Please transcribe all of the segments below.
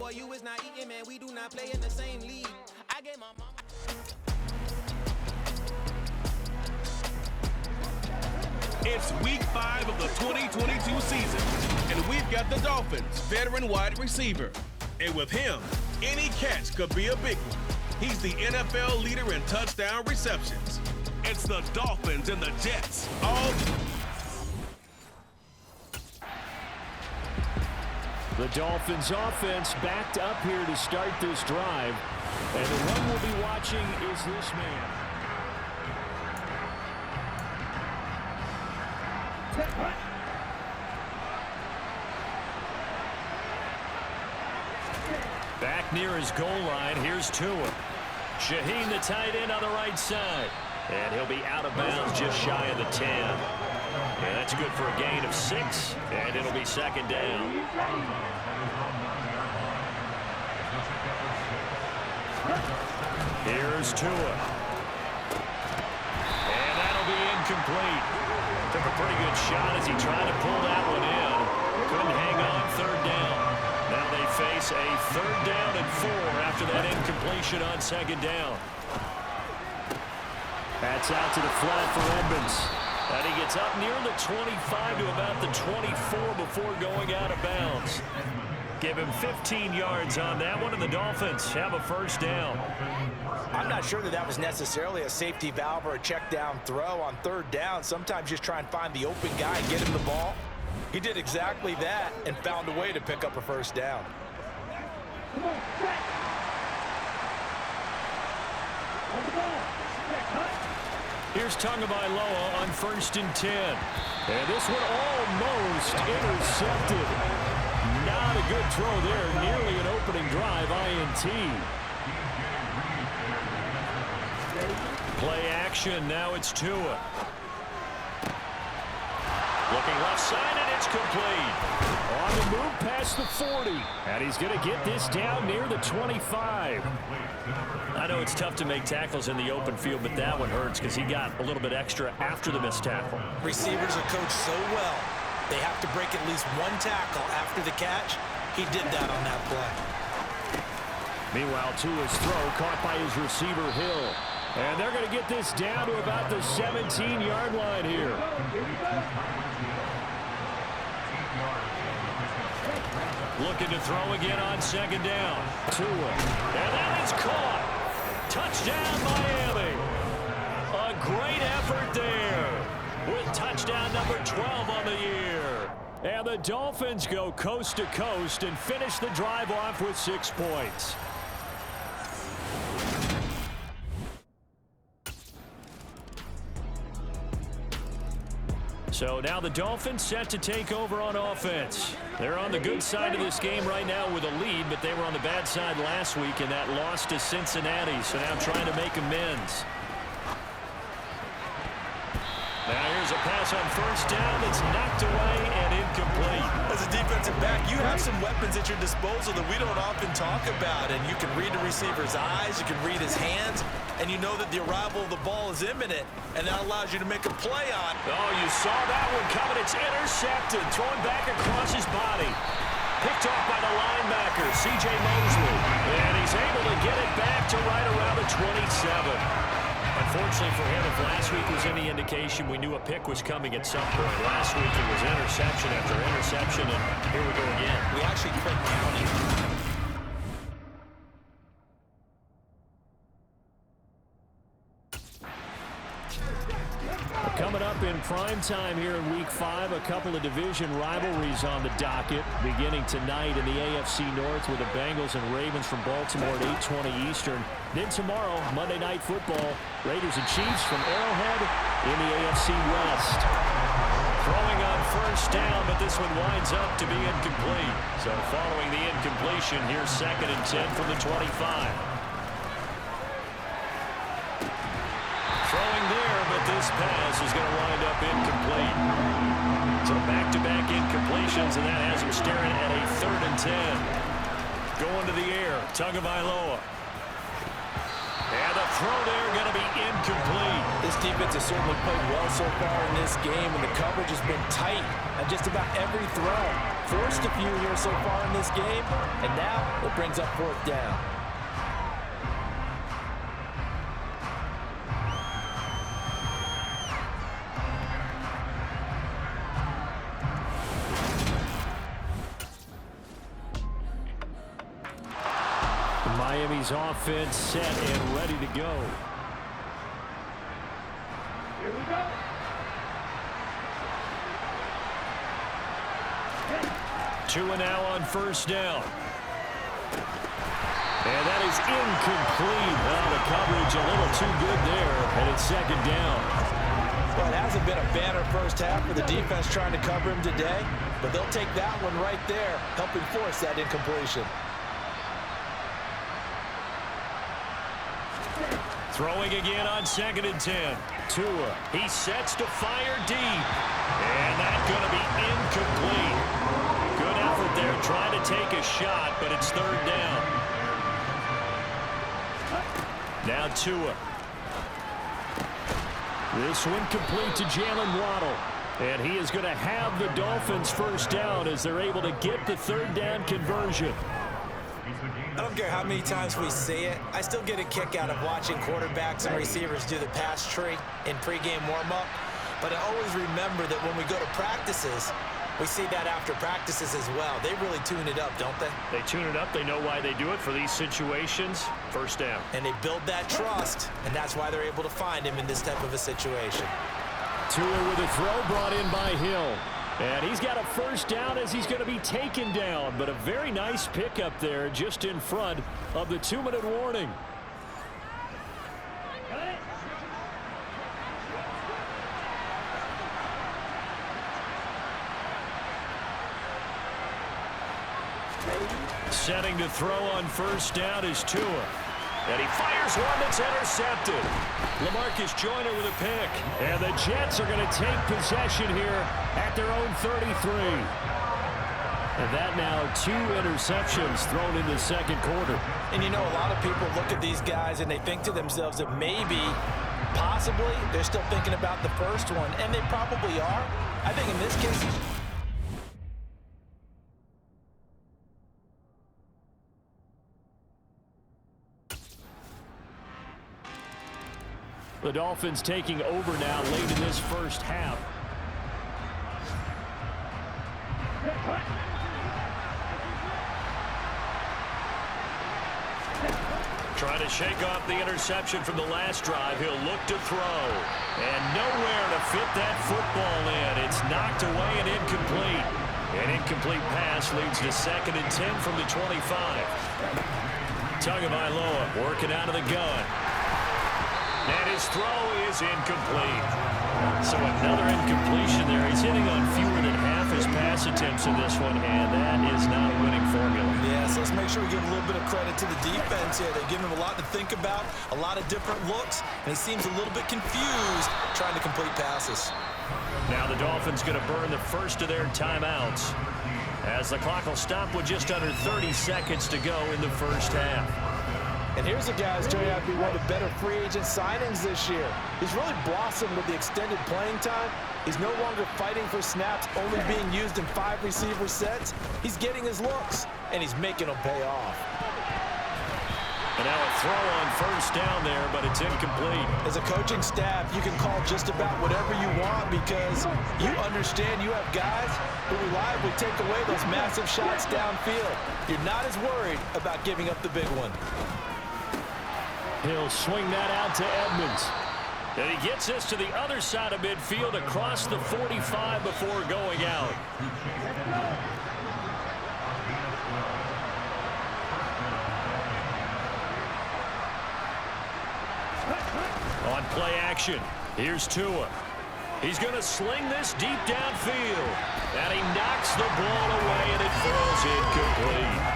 boy, you is not eating, man. We do not play in the same league. I gave my mama. It's week 5 of the 2022 season, and we've got the Dolphins' veteran wide receiver. And with him, any catch could be a big one. He's the NFL leader in touchdown receptions. It's the Dolphins and the Jets. The Dolphins offense backed up here to start this drive. And the one we'll be watching is this man. Back near his goal line, here's Tua. Shaheen, the tight end, on the right side. And he'll be out of bounds just shy of the 10. And that's good for a gain of 6, and it'll be second down. Here's Tua. And that'll be incomplete. Took a pretty good shot as he tried to pull that one in. Couldn't hang on, third down. Now they face a third down and 4 after that incompletion on second down. That's out to the flat for Edmonds. And he gets up near the 25 to about the 24 before going out of bounds. Give him 15 yards on that one, and the Dolphins have a first down. I'm not sure that was necessarily a safety valve or a check down throw on third down. Sometimes just try and find the open guy and get him the ball. He did exactly that and found a way to pick up a first down. Here's Tagovailoa on 1st and 10. And this one almost intercepted. Not a good throw there. Nearly an opening drive, INT. Play action. Now it's Tua. Looking left side, and it's complete. On the move past the 40. And he's going to get this down near the 25. I know it's tough to make tackles in the open field, but that one hurts because he got a little bit extra after the missed tackle. Receivers are coached so well. They have to break at least one tackle after the catch. He did that on that play. Meanwhile, Tua's throw caught by his receiver, Hill. And they're going to get this down to about the 17-yard line here. Looking to throw again on second down. Tua. And that is caught. Touchdown, Miami. A great effort there with touchdown number 12 on the year. And the Dolphins go coast to coast and finish the drive off with 6 points. So now the Dolphins set to take over on offense. They're on the good side of this game right now with a lead, but they were on the bad side last week in that loss to Cincinnati, so now trying to make amends. Now here's a pass on first down that's knocked away and incomplete. As a defensive back, you have some weapons at your disposal that we don't often talk about, and you can read the receiver's eyes, you can read his hands, and you know that the arrival of the ball is imminent, and that allows you to make a play on. Oh, you saw that one coming. It's intercepted, thrown back across his body. Picked off by the linebacker, C.J. Mosley, and he's able to get it back to right around the 27. Unfortunately for him, if last week was any indication, we knew a pick was coming at some point. Last week it was interception after interception, and here we go again. We actually quit counting. Coming up in prime time here in Week 5, a couple of division rivalries on the docket, beginning tonight in the AFC North with the Bengals and Ravens from Baltimore at 8:20 Eastern. Then tomorrow, Monday Night Football, Raiders and Chiefs from Arrowhead in the AFC West. Throwing on first down, but this one winds up to be incomplete. So following the incompletion, here's 2nd and 10 from the 25. Throwing there, but this pass is going to wind up incomplete. So back-to-back incompletions, and that has him staring at a 3rd and 10. Going to the air, Tagovailoa. And the throw there going to be incomplete. This defense has certainly played well so far in this game, and the coverage has been tight on just about every throw. Forced a few here so far in this game, and now the brings up 4th down. Miami's offense set and ready to go. Here we go. Tua now on 1st down. And that is incomplete. Well, the coverage a little too good there, and it's 2nd down. Well, it hasn't been a banner first half for the defense trying to cover him today, but they'll take that one right there, helping force that incompletion. Throwing again on 2nd and 10. Tua, he sets to fire deep. And that's going to be incomplete. Good effort there trying to take a shot, but it's 3rd down. Now Tua. This one complete to Jalen Waddle. And he is going to have the Dolphins 1st down as they're able to get the 3rd down conversion. I don't care how many times we say it, I still get a kick out of watching quarterbacks and receivers do the pass tree in pregame warm-up. But I always remember that when we go to practices, we see that after practices as well. They really tune it up, don't they? They tune it up. They know why they do it for these situations. 1st down. And they build that trust, and that's why they're able to find him in this type of a situation. Tua with a throw brought in by Hill. And he's got a 1st down as he's going to be taken down. But a very nice pickup there just in front of the 2-minute warning. Setting to throw on 1st down is Tua. And he fires one that's intercepted. LaMarcus Joyner with a pick. And the Jets are going to take possession here at their own 33. And that now 2 interceptions thrown in the 2nd quarter. And you know, a lot of people look at these guys and they think to themselves that maybe, possibly, they're still thinking about the first one. And they probably are. I think in this case, the Dolphins taking over now late in this 1st half. Trying to shake off the interception from the last drive. He'll look to throw. And nowhere to fit that football in. It's knocked away and incomplete. An incomplete pass leads to 2nd and 10 from the 25. Tagovailoa working out of the gun. And his throw is incomplete. So another incompletion there. He's hitting on fewer than half his pass attempts in this one, and that is not a winning formula. Yeah, so let's make sure we give a little bit of credit to the defense here. They've given him a lot to think about, a lot of different looks, and he seems a little bit confused trying to complete passes. Now the Dolphins going to burn the first of their timeouts as the clock will stop with just under 30 seconds to go in the 1st half. And here's a guy who's turning out to be one of the better free agent signings this year. He's really blossomed with the extended playing time. He's no longer fighting for snaps, only being used in 5 receiver sets. He's getting his looks, and he's making them pay off. And now a throw on 1st down there, but it's incomplete. As a coaching staff, you can call just about whatever you want because you understand you have guys who reliably take away those massive shots downfield. You're not as worried about giving up the big one. He'll swing that out to Edmonds. And he gets this to the other side of midfield across the 45 before going out. On play action, here's Tua. He's going to sling this deep downfield. And he knocks the ball away, and it falls incomplete.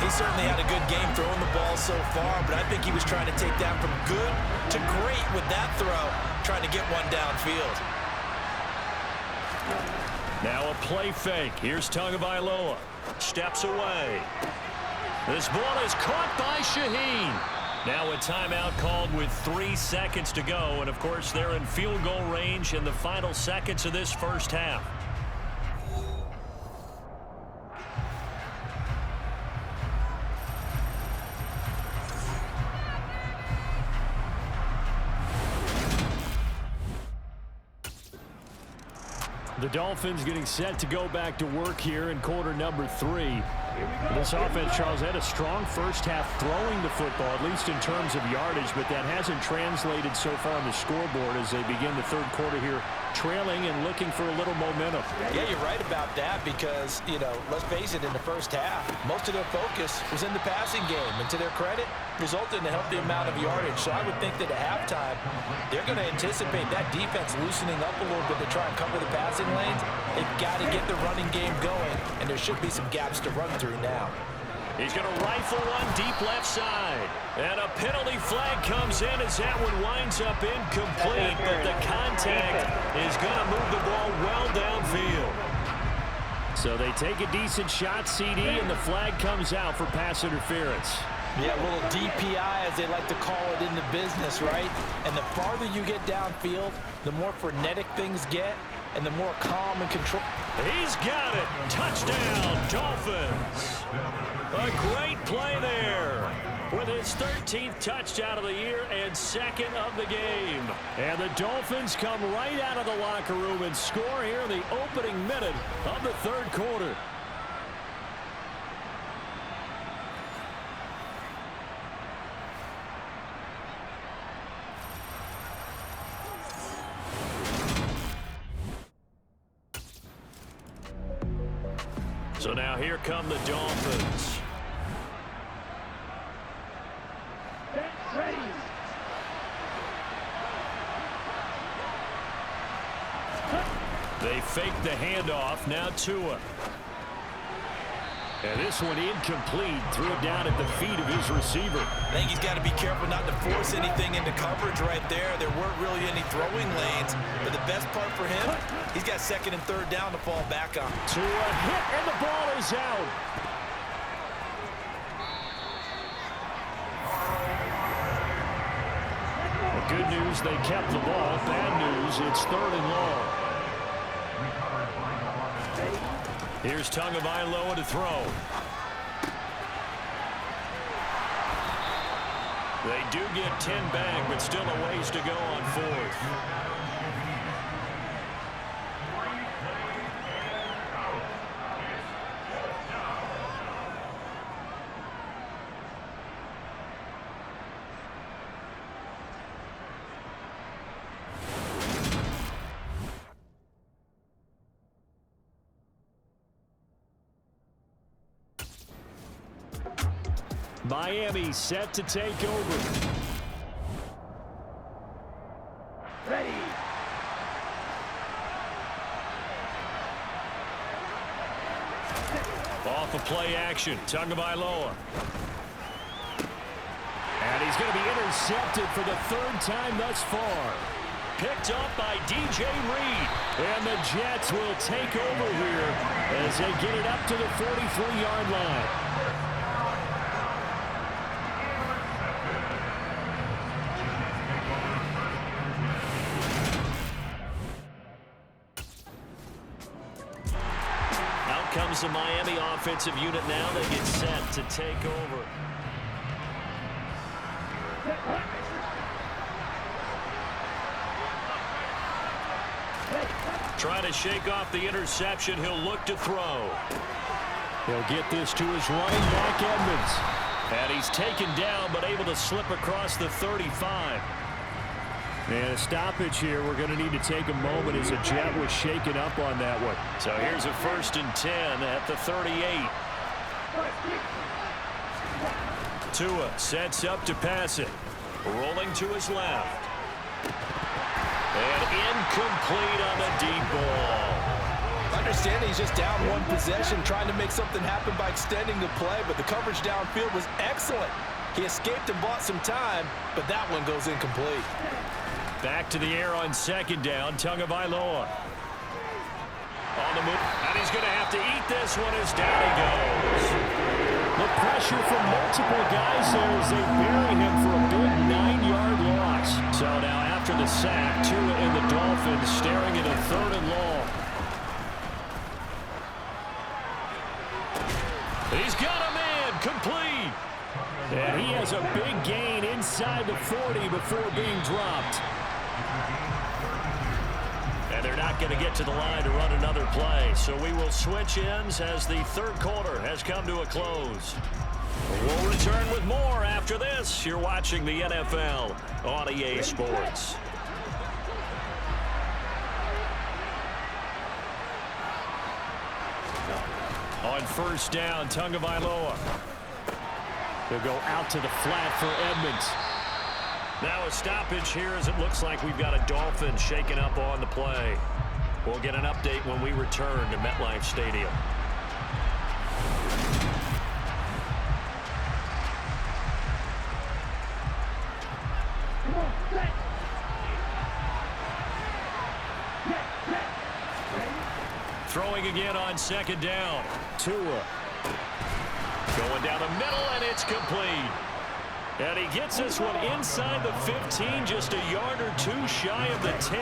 he certainly had a good game throwing the ball so far, but I think he was trying to take that from good to great with that throw, trying to get one downfield. Now a play fake. Here's Tagovailoa. Steps away. This ball is caught by Shaheen. Now a timeout called with 3 seconds to go. And, of course, they're in field goal range in the final seconds of this first half. The Dolphins getting set to go back to work here in quarter number 3. This offense, Charles, had a strong first half throwing the football, at least in terms of yardage, but that hasn't translated so far on the scoreboard as they begin the third quarter here, trailing and looking for a little momentum. Yeah, you're right about that because, let's face it, in the first half, most of their focus was in the passing game. And to their credit, resulted in a healthy amount of yardage. So I would think that at halftime, they're going to anticipate that defense loosening up a little bit to try and cover the passing lanes. They've got to get the running game going, and there should be some gaps to run through now. He's going to rifle one deep left side. And a penalty flag comes in as that one winds up incomplete, but the contact is going to move the ball well downfield. So they take a decent shot, CD, and the flag comes out for pass interference. Yeah, a little DPI, as they like to call it in the business, right? And the farther you get downfield, the more frenetic things get, and the more calm and control. He's got it. Touchdown, Dolphins. A great play there with his 13th touchdown of the year and second of the game. And the Dolphins come right out of the locker room and score here in the opening minute of the third quarter. So now here come the Dolphins. They fake the handoff. Now Tua. And this one incomplete. Threw it down at the feet of his receiver. I think he's got to be careful not to force anything into coverage right there. There weren't really any throwing lanes. But the best part for him, he's got second and third down to fall back on. Tua hit, and the ball is out. The good news, they kept the ball. Bad news, it's third and long. Here's Tagovailoa to throw. They do get 10 back, but still a ways to go on fourth. Miami set to take over. Ready. Off of play action, Tagovailoa. And he's going to be intercepted for the third time thus far. Picked up by DJ Reed. And the Jets will take over here as they get it up to the 43-yard line. Comes the Miami offensive unit now. They get set to take over. Trying to shake off the interception. He'll look to throw. He'll get this to his running back, Edmonds. And he's taken down, but able to slip across the 35. And a stoppage here. We're going to need to take a moment as a Jet was shaken up on that one. So here's a 1st and 10 at the 38. Tua sets up to pass it. Rolling to his left. And incomplete on the deep ball. Understand he's just down one possession, trying to make something happen by extending the play, but the coverage downfield was excellent. He escaped and bought some time, but that one goes incomplete. Back to the air on second down, Tagovailoa. On the move, and he's going to have to eat this one as down he goes. The pressure from multiple guys there as they bury him for a big 9-yard loss. So now after the sack, Tua and the Dolphins staring at a third and long. He's got him in, complete. And he has a big gain inside the 40 before being dropped. And they're not going to get to the line to run another play. So we will switch ends as the third quarter has come to a close. We'll return with more after this. You're watching the NFL on EA Sports. On first down, Tagovailoa. They'll go out to the flat for Edmonds. Now a stoppage here as it looks like we've got a Dolphin shaking up on the play. We'll get an update when we return to MetLife Stadium. Throwing again on second down. Tua going down the middle, and it's complete. And he gets this one inside the 15, just a yard or two shy of the 10.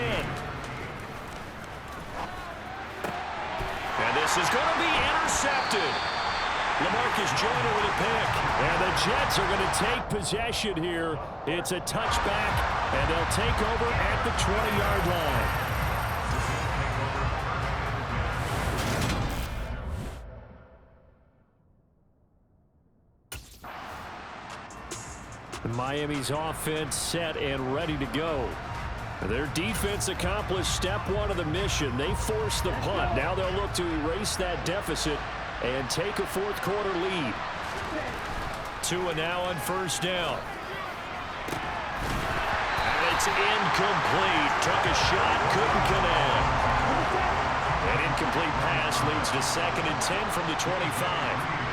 And this is going to be intercepted. LaMarcus Joyner with a pick. And the Jets are going to take possession here. It's a touchback, and they'll take over at the 20-yard line. Miami's offense set and ready to go. Their defense accomplished step one of the mission. They forced the punt. Now they'll look to erase that deficit and take a fourth quarter lead. Tua now on first down. And it's incomplete. Took a shot, couldn't connect. An incomplete pass leads to 2nd and 10 from the 25.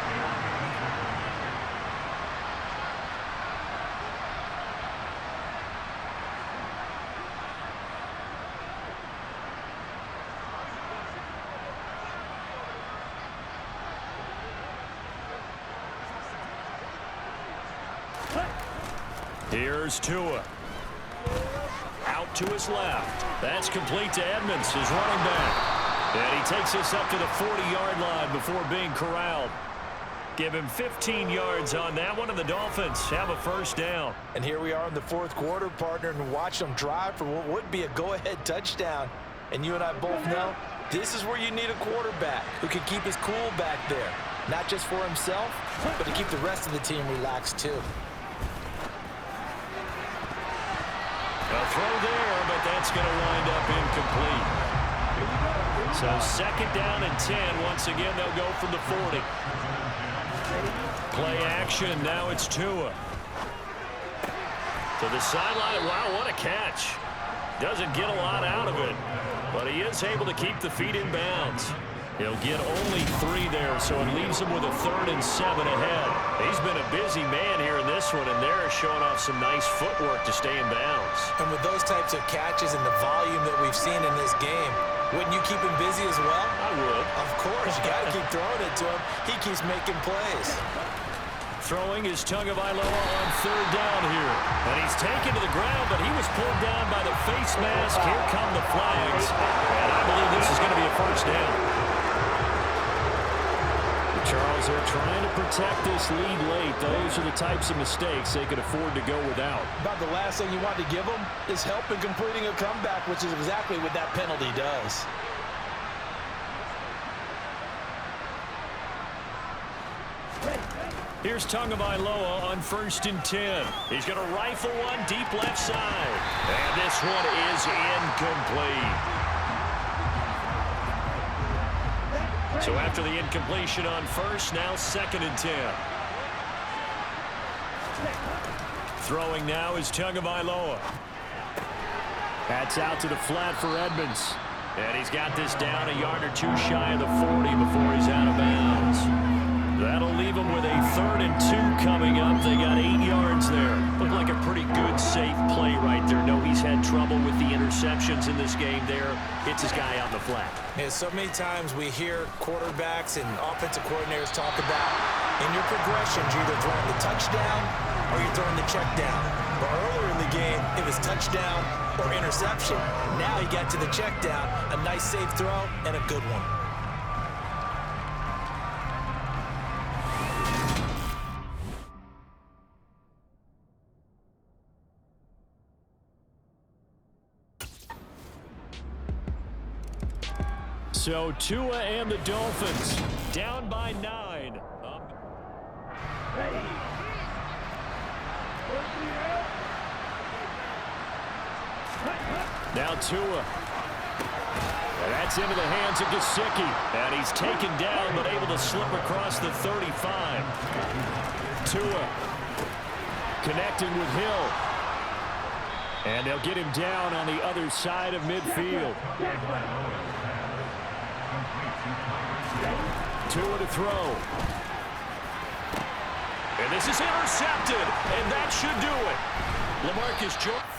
Here's Tua. Out to his left. That's complete to Edmonds, his running back. And he takes us up to the 40-yard line before being corralled. Give him 15 yards on that one, and the Dolphins have a first down. And here we are in the fourth quarter, partner, and watch them drive for what would be a go-ahead touchdown. And you and I both know this is where you need a quarterback who can keep his cool back there. Not just for himself, but to keep the rest of the team relaxed too. A throw there, but that's going to wind up incomplete. So 2nd down and 10. Once again, they'll go from the 40. Play action. Now it's Tua. To the sideline. Wow, what a catch. Doesn't get a lot out of it, but he is able to keep the feet in bounds. He'll get only 3 there, so it leaves him with a 3rd and 7 ahead. He's been a busy man here in this one, and they're showing off some nice footwork to stay in bounds. And with those types of catches and the volume that we've seen in this game, wouldn't you keep him busy as well? I would. Of course, you got to keep throwing it to him. He keeps making plays. Throwing is Tagovailoa on 3rd down here. And he's taken to the ground, but he was pulled down by the face mask. Here come the flags. And I believe this is going to be a first down. Charles, they're trying to protect this lead late. Those are the types of mistakes they could afford to go without. About the last thing you want to give them is help in completing a comeback, which is exactly what that penalty does. Here's Tagovailoa on 1st and 10. He's going to rifle one deep left side. And this one is incomplete. So after the incompletion on first, now 2nd and 10. Throwing now is Tagovailoa. That's out to the flat for Edmonds. And he's got this down a yard or two shy of the 40 before he's out of bounds. That'll leave him with a 3rd and 2 coming up. They got 8 yards there. Looked like a pretty good, safe play right there. No, he's had trouble with the interceptions in this game there. Hits his guy out in the flat. Yeah, so many times we hear quarterbacks and offensive coordinators talk about in your progressions, you're either throwing the touchdown or you're throwing the check down. But earlier in the game, it was touchdown or interception. Now he got to the check down, a nice safe throw, and a good one. So Tua and the Dolphins down by 9. Ready. Now Tua. And that's into the hands of Gesicki. And he's taken down but able to slip across the 35. Tua connecting with Hill. And they'll get him down on the other side of midfield. Tua to throw. And this is intercepted. And that should do it. LaMarcus Joyner.